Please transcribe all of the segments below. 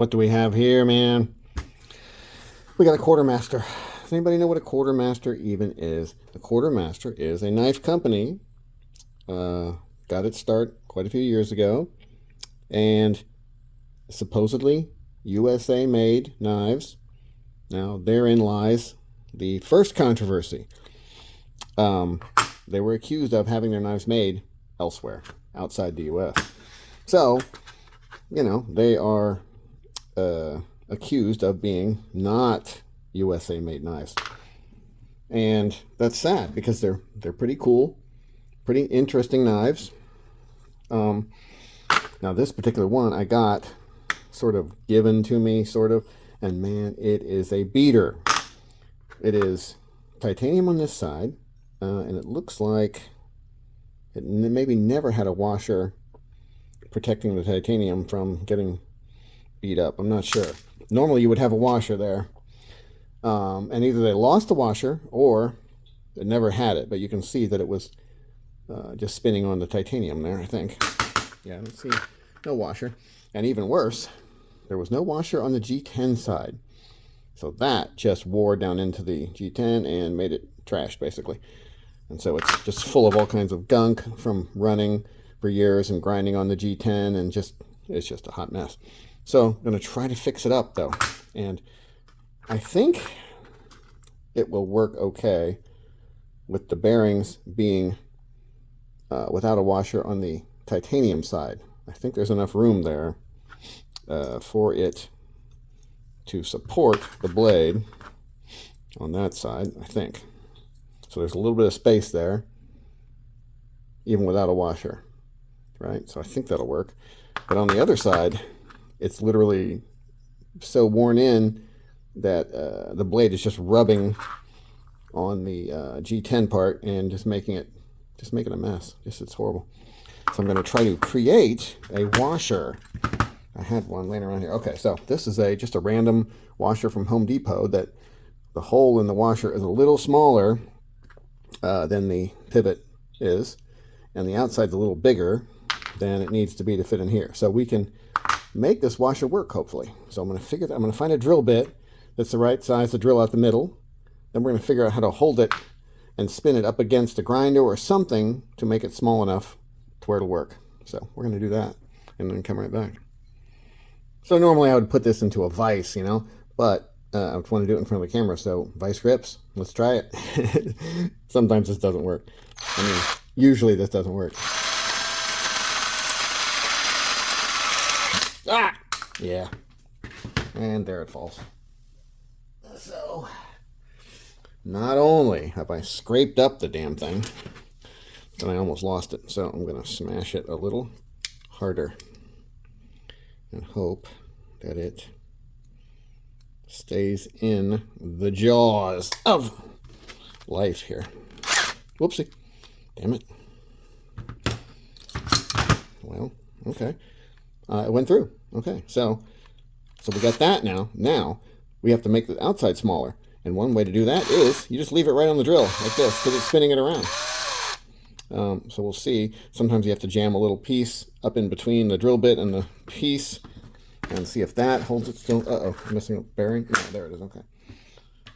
What do we have here, man? We got a Quartermaster. Does anybody know what a Quartermaster even is? A Quartermaster is a knife company. Got its start quite a few years ago. And supposedly USA made knives. Now, therein lies the first controversy. They were accused of having their knives made elsewhere, outside the US. So, you know, they are accused of being not USA made knives. And that's sad because they're pretty cool, pretty interesting knives. Now this particular one I got sort of given to me, sort of, and man, it is a beater. It is titanium on this side, and it looks like it maybe never had a washer protecting the titanium from getting beat up. I'm not sure. Normally you would have a washer there, and either they lost the washer or it never had it, but you can see that it was just spinning on the titanium there, I think. Yeah, let's see, no washer. And even worse, there was no washer on the G10 side. So that just wore down into the G10 and made it trash, basically. And so it's just full of all kinds of gunk from running for years and grinding on the G10, and it's just a hot mess. So I'm going to try to fix it up, though. And I think it will work okay with the bearings being without a washer on the titanium side. I think there's enough room there for it to support the blade on that side, I think. So there's a little bit of space there, even without a washer, right? So I think that'll work. But on the other side, it's literally so worn in that the blade is just rubbing on the G10 part and just making a mess. It's horrible. So I'm going to try to create a washer. I had one laying around here. Okay, so this is just a random washer from Home Depot that the hole in the washer is a little smaller than the pivot is, and the outside's a little bigger than it needs to be to fit in here. So we can make this washer work, hopefully. So I'm going to find a drill bit that's the right size to drill out the middle. Then we're going to figure out how to hold it and spin it up against a grinder or something to make it small enough to where it'll work. So we're going to do that and then come right back. So normally I would put this into a vise, you know, but I just want to do it in front of the camera. So vice grips, let's try it. Sometimes this doesn't work. I mean, usually this doesn't work. Ah! Yeah. And there it falls. So, not only have I scraped up the damn thing, but I almost lost it. So I'm going to smash it a little harder and hope that it stays in the jaws of life here. Whoopsie. Damn it. Well, okay. It went through. Okay, so we got that now. Now we have to make the outside smaller. And one way to do that is you just leave it right on the drill like this because it's spinning it around. So we'll see. Sometimes you have to jam a little piece up in between the drill bit and the piece and see if that holds it still. Uh-oh, missing a bearing. No, there it is. Okay.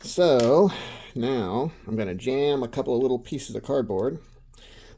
So now I'm going to jam a couple of little pieces of cardboard.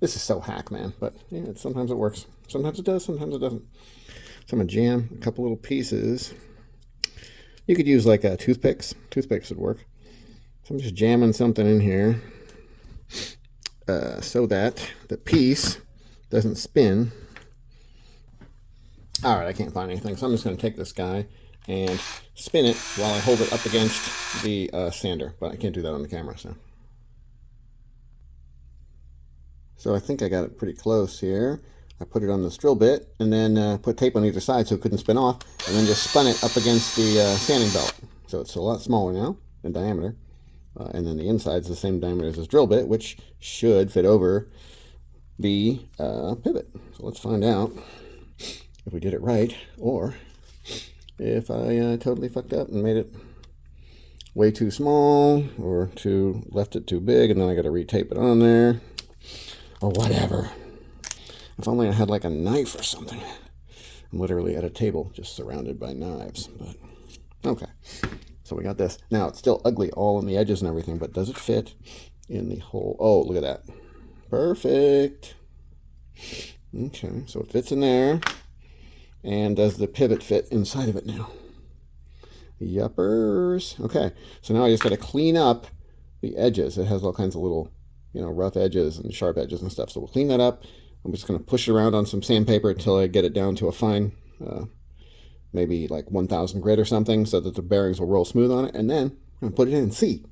This is so hack, man. But yeah, sometimes it works. Sometimes it does. Sometimes it doesn't. So I'm going to jam a couple little pieces. You could use like toothpicks. Toothpicks would work. So I'm just jamming something in here so that the piece doesn't spin. All right, I can't find anything. So I'm just going to take this guy and spin it while I hold it up against the sander. But I can't do that on the camera. So I think I got it pretty close here. I put it on this drill bit and then put tape on either side so it couldn't spin off, and then just spun it up against the sanding belt. So it's a lot smaller now in diameter. And then the inside's the same diameter as this drill bit, which should fit over the pivot. So let's find out if we did it right or if I totally fucked up and made it way too small or left it too big, and then I got to retape it on there or whatever. If only I had like a knife or something. I'm literally at a table just surrounded by knives, but okay. So we got this. Now it's still ugly all on the edges and everything, but does it fit in the hole? Oh, look at that. Perfect. Okay, so it fits in there. And does the pivot fit inside of it now? Yuppers. Okay, so now I just got to clean up the edges. It has all kinds of little, rough edges and sharp edges and stuff. So we'll clean that up. I'm just going to push it around on some sandpaper until I get it down to a fine, maybe like 1000 grit or something, so that the bearings will roll smooth on it. And then I'm going to put it in and see.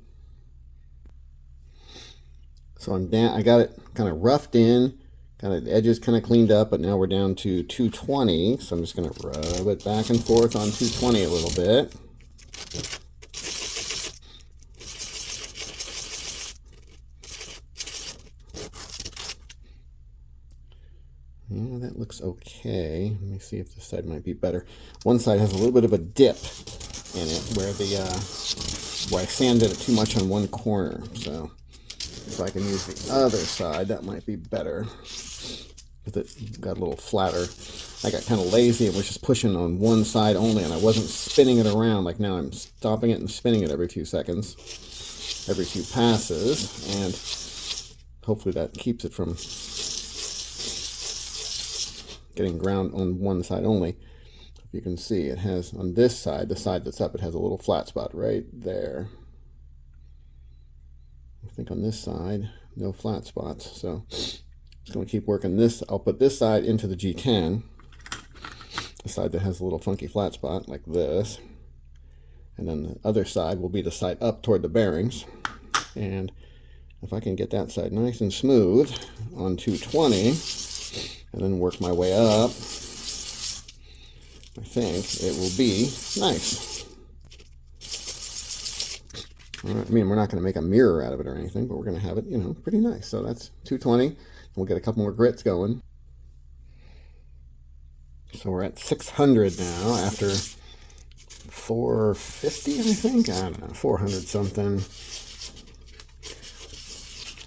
So I got it kind of roughed in, kind of the edges kind of cleaned up, but now we're down to 220. So I'm just going to rub it back and forth on 220 a little bit. Yeah, that looks okay. Let me see if this side might be better. One side has a little bit of a dip in it where I sanded it too much on one corner. So if I can use the other side, that might be better. Because it got a little flatter. I got kind of lazy and was just pushing on one side only, and I wasn't spinning it around. Like now I'm stopping it and spinning it every few seconds, every few passes, and hopefully that keeps it from getting ground on one side only. If you can see, it has on this side, the side that's up, it has a little flat spot right there. I think on this side, no flat spots. So just going to keep working this. I'll put this side into the G10, the side that has a little funky flat spot like this. And then the other side will be the side up toward the bearings. And if I can get that side nice and smooth on 220, and then work my way up, I think it will be nice. I mean, we're not going to make a mirror out of it or anything, but we're going to have it, pretty nice. So that's 220. We'll get a couple more grits going. So we're at 600 now after 450, I think. I don't know, 400 something.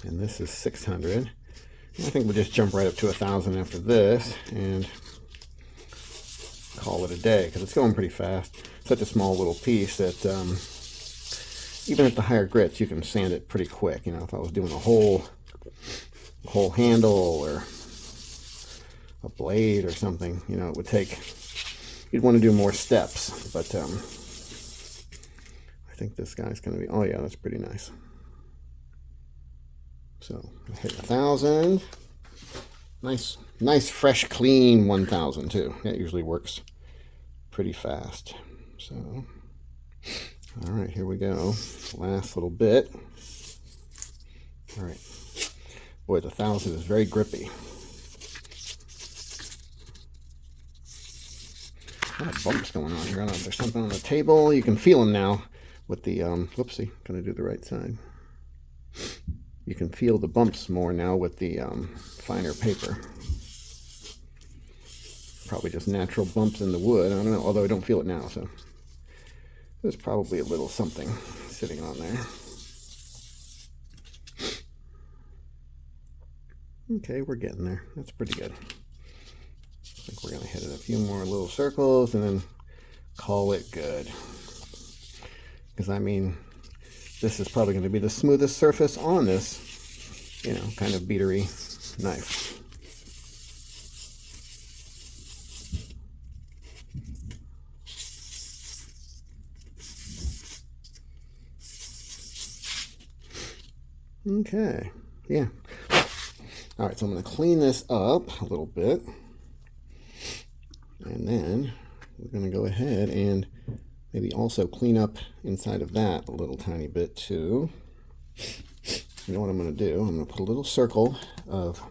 And this is 600. I think we'll just jump right up to 1,000 after this and call it a day, because it's going pretty fast. Such a small little piece that even at the higher grits, you can sand it pretty quick. If I was doing a whole handle or a blade or something, it would take, you'd want to do more steps. But I think this guy's going to be, oh yeah, that's pretty nice. So hit 1,000. Nice, fresh, clean 1,000 too. That usually works pretty fast. So, all right, here we go. Last little bit. All right. Boy, the 1,000 is very grippy. A lot of bumps going on here. I don't know if there's something on the table. You can feel them now with the, whoopsie, gonna do the right side. You can feel the bumps more now with the finer paper. Probably just natural bumps in the wood. I don't know, although I don't feel it now, so there's probably a little something sitting on there. Okay, we're getting there. That's pretty good. I think we're going to hit it a few more little circles and then call it good. Because, I mean, this is probably going to be the smoothest surface on this, kind of beatery knife. Okay, yeah. All right, so I'm going to clean this up a little bit. And then we're going to go ahead and maybe also clean up inside of that a little tiny bit too. You know what I'm going to do? I'm going to put a little circle of,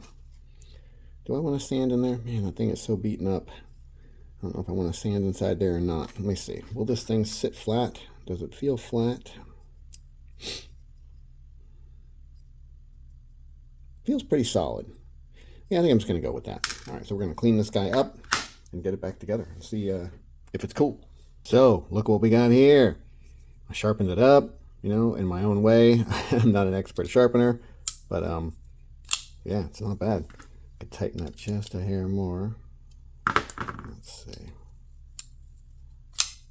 do I want to sand in there? Man, that thing is so beaten up. I don't know if I want to sand inside there or not. Let me see. Will this thing sit flat? Does it feel flat? Feels pretty solid. Yeah, I think I'm just going to go with that. All right, so we're going to clean this guy up and get it back together and see if it's cool. So, look what we got here. I sharpened it up, in my own way. I'm not an expert sharpener, but yeah, it's not bad. I could tighten that just a hair more. That's Let's see.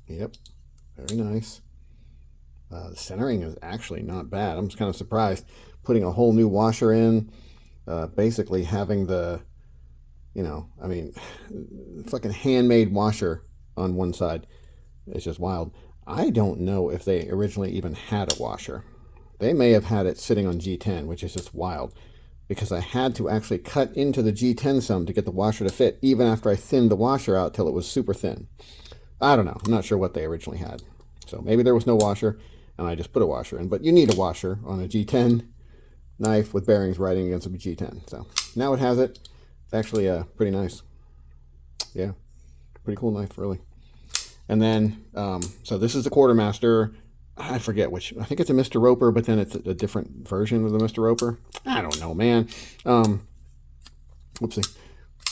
Yep, very nice. The centering is actually not bad. I'm just kind of surprised. Putting a whole new washer in, basically having the, I mean, fucking handmade washer on one side. It's just wild. I don't know if they originally even had a washer. They may have had it sitting on G10, which is just wild, because I had to actually cut into the G10 some to get the washer to fit, even after I thinned the washer out till it was super thin. I don't know. I'm not sure what they originally had. So maybe there was no washer, and I just put a washer in. But you need a washer on a G10 knife with bearings riding against a G10. So now it has it. It's actually pretty nice. Yeah, pretty cool knife, really. And then, so this is the Quartermaster. I forget which. I think it's a Mr. Roper, but then it's a different version of the Mr. Roper. I don't know, man. Whoopsie.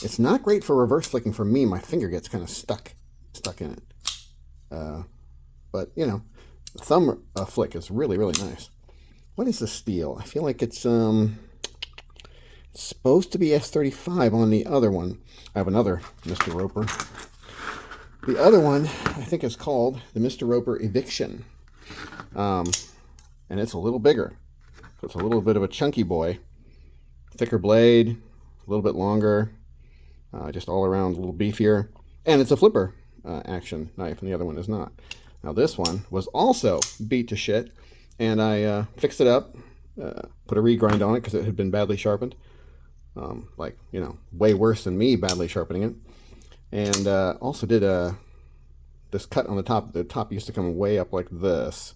It's not great for reverse flicking for me. My finger gets kind of stuck in it. But, the thumb flick is really, really nice. What is the steel? I feel like it's supposed to be S35 on the other one. I have another Mr. Roper. The other one, I think, is called the Mr. Roper Eviction. And it's a little bigger. So it's a little bit of a chunky boy. Thicker blade, a little bit longer, just all around a little beefier. And it's a flipper action knife, and the other one is not. Now this one was also beat to shit, and I fixed it up, put a regrind on it because it had been badly sharpened. Way worse than me badly sharpening it. And also did this cut on the top. The top used to come way up like this,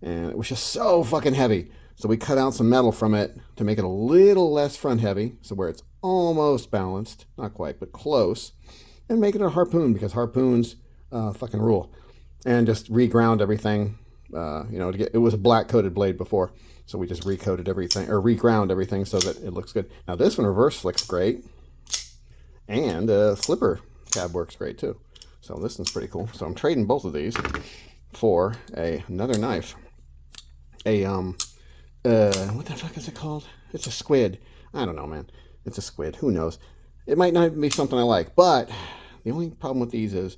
and it was just so fucking heavy. So we cut out some metal from it to make it a little less front heavy, so where it's almost balanced, not quite, but close, and make it a harpoon, because harpoons fucking rule. And just reground everything. It was a black coated blade before, so we just recoated everything, or reground everything so that it looks good. Now this one reverse flicks great, and slipper tab works great too. So this one's pretty cool. So I'm trading both of these for another knife. What the fuck is it called? It's a squid. I don't know, man. It's a squid. Who knows? It might not be something I like, but the only problem with these is,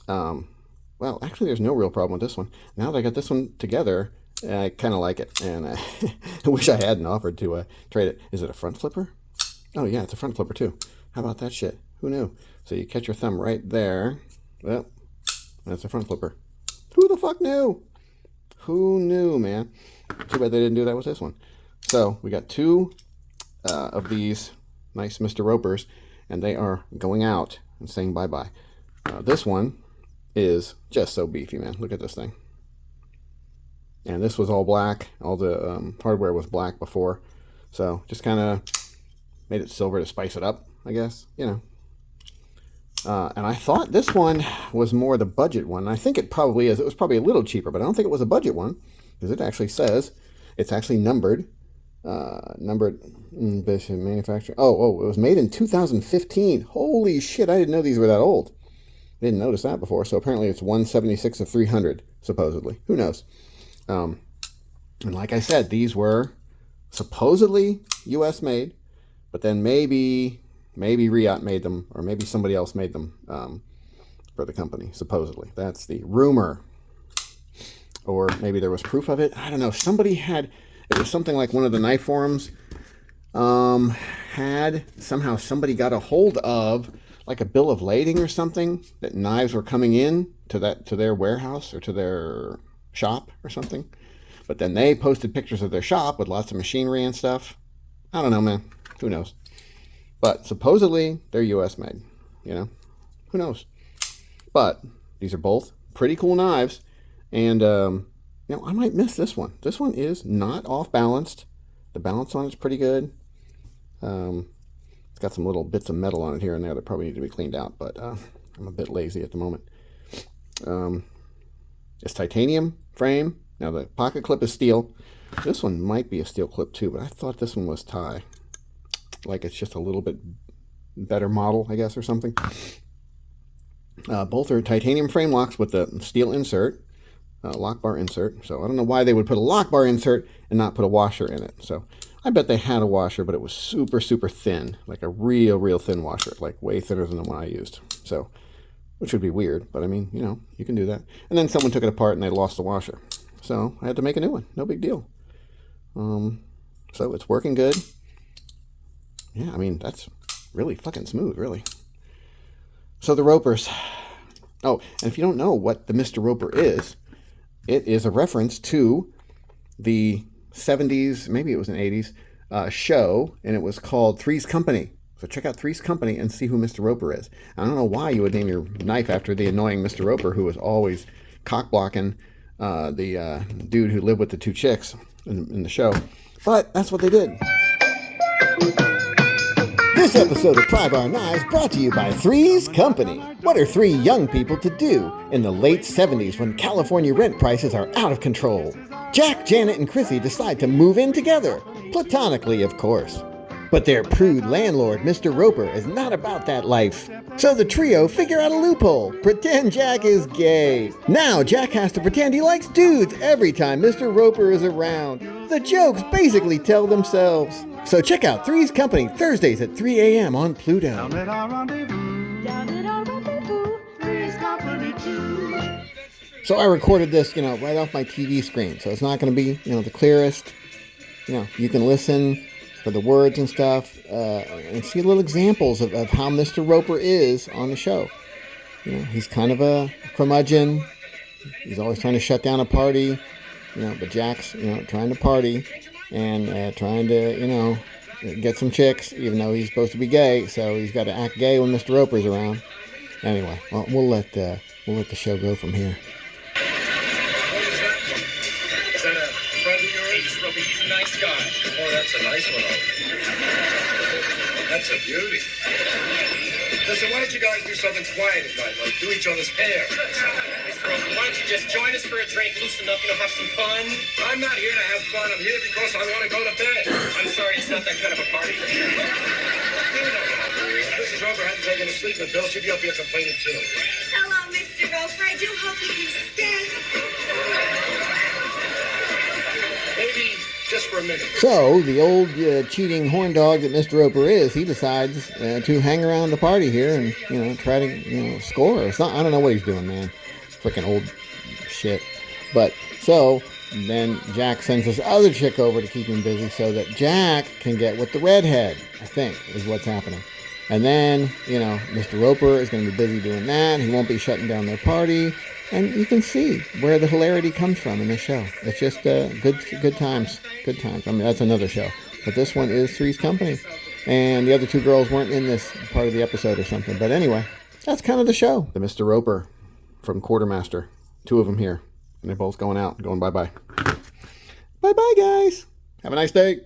well, actually there's no real problem with this one. Now that I got this one together, I kind of like it, and I wish I hadn't offered to trade it. Is it a front flipper? Oh yeah, it's a front flipper too. How about that shit? Who knew? So you catch your thumb right there. Well, that's a front flipper. Who the fuck knew? Who knew, man? Too bad they didn't do that with this one. So we got two of these nice Mr. Ropers, and they are going out and saying bye-bye. This one is just so beefy, man. Look at this thing. And this was all black. All the hardware was black before. So just kind of made it silver to spice it up, I guess. And I thought this one was more the budget one. I think it probably is. It was probably a little cheaper, but I don't think it was a budget one, because it actually says it's actually numbered. Manufacturer. Oh, it was made in 2015. Holy shit, I didn't know these were that old. I didn't notice that before. So apparently it's 176 of 300, supposedly. Who knows? And like I said, these were supposedly U.S. made, but then maybe Riot made them, or maybe somebody else made them for the company, supposedly. That's the rumor. Or maybe there was proof of it. I don't know. It was something like one of the knife forums somehow somebody got a hold of like a bill of lading or something, that knives were coming in to their warehouse or to their shop or something. But then they posted pictures of their shop with lots of machinery and stuff. I don't know, man. Who knows? But supposedly they're U.S. made. Who knows? But these are both pretty cool knives, and I might miss this one. This one is not off balanced. The balance on it's pretty good. It's got some little bits of metal on it here and there that probably need to be cleaned out, but I'm a bit lazy at the moment. It's titanium frame. Now the pocket clip is steel. This one might be a steel clip too, but I thought this one was tie. Like it's just a little bit better model, I guess, or something. Both are titanium frame locks with the steel insert, lock bar insert. So I don't know why they would put a lock bar insert and not put a washer in it. So I bet they had a washer, but it was super, super thin, like a real, real thin washer, like way thinner than the one I used. So, which would be weird, but I mean, you know, you can do that. And then someone took it apart and they lost the washer. So I had to make a new one. No big deal. So it's working good. Yeah, I mean, that's really fucking smooth, really. So the Ropers. Oh, and if you don't know what the Mr. Roper is, it is a reference to the 70s, maybe it was an 80s, show, and it was called 3's Company. So check out 3's Company and see who Mr. Roper is. I don't know why you would name your knife after the annoying Mr. Roper, who was always cock-blocking the dude who lived with the 2 chicks in the show. But that's what they did. This episode of Pry Bar Knives brought to you by 3's Company. What are 3 young people to do in the late 70s when California rent prices are out of control? Jack, Janet, and Chrissy decide to move in together. Platonically, of course. But their prude landlord, Mr. Roper, is not about that life. So the trio figure out a loophole. Pretend Jack is gay. Now Jack has to pretend he likes dudes every time Mr. Roper is around. The jokes basically tell themselves. So check out 3's Company Thursdays at 3 a.m. on Pluto. Down at our rendezvous, 3's Company too. So I recorded this, right off my TV screen. So it's not going to be, the clearest. You can listen for the words and stuff, and see little examples of how Mr. Roper is on the show. He's kind of a curmudgeon. He's always trying to shut down a party, but Jack's, trying to party and trying to, get some chicks, even though he's supposed to be gay, so he's got to act gay when Mr. Roper's around. Anyway, well, we'll let the show go from here. He's a nice guy. Oh, that's a nice one. That's a beauty. Listen, why don't you guys do something quiet tonight, like do each other's hair? Mr. Roper, why don't you just join us for a drink, loosen up, have some fun? I'm not here to have fun. I'm here because I want to go to bed. I'm sorry, it's not that kind of a party. Mrs. Roper hadn't taken a sleeping pill. She'd be up here complaining too. Hello, Mr. Roper. I do hope you can stay. Maybe just for a minute. So, the old cheating horn dog that Mr. Roper is, he decides to hang around the party here and, try to, score. It's not, I don't know what he's doing, man. Freaking old shit. But, so, then Jack sends this other chick over to keep him busy so that Jack can get with the redhead, I think, is what's happening. And then, Mr. Roper is going to be busy doing that. He won't be shutting down their party. And you can see where the hilarity comes from in the show. It's just good times. Good times. I mean, that's another show. But this one is 3's Company. And the other 2 girls weren't in this part of the episode or something. But anyway, that's kind of the show. The Mr. Roper from Quartermaster. 2 of them here. And they're both going out, going bye-bye. Bye-bye, guys. Have a nice day.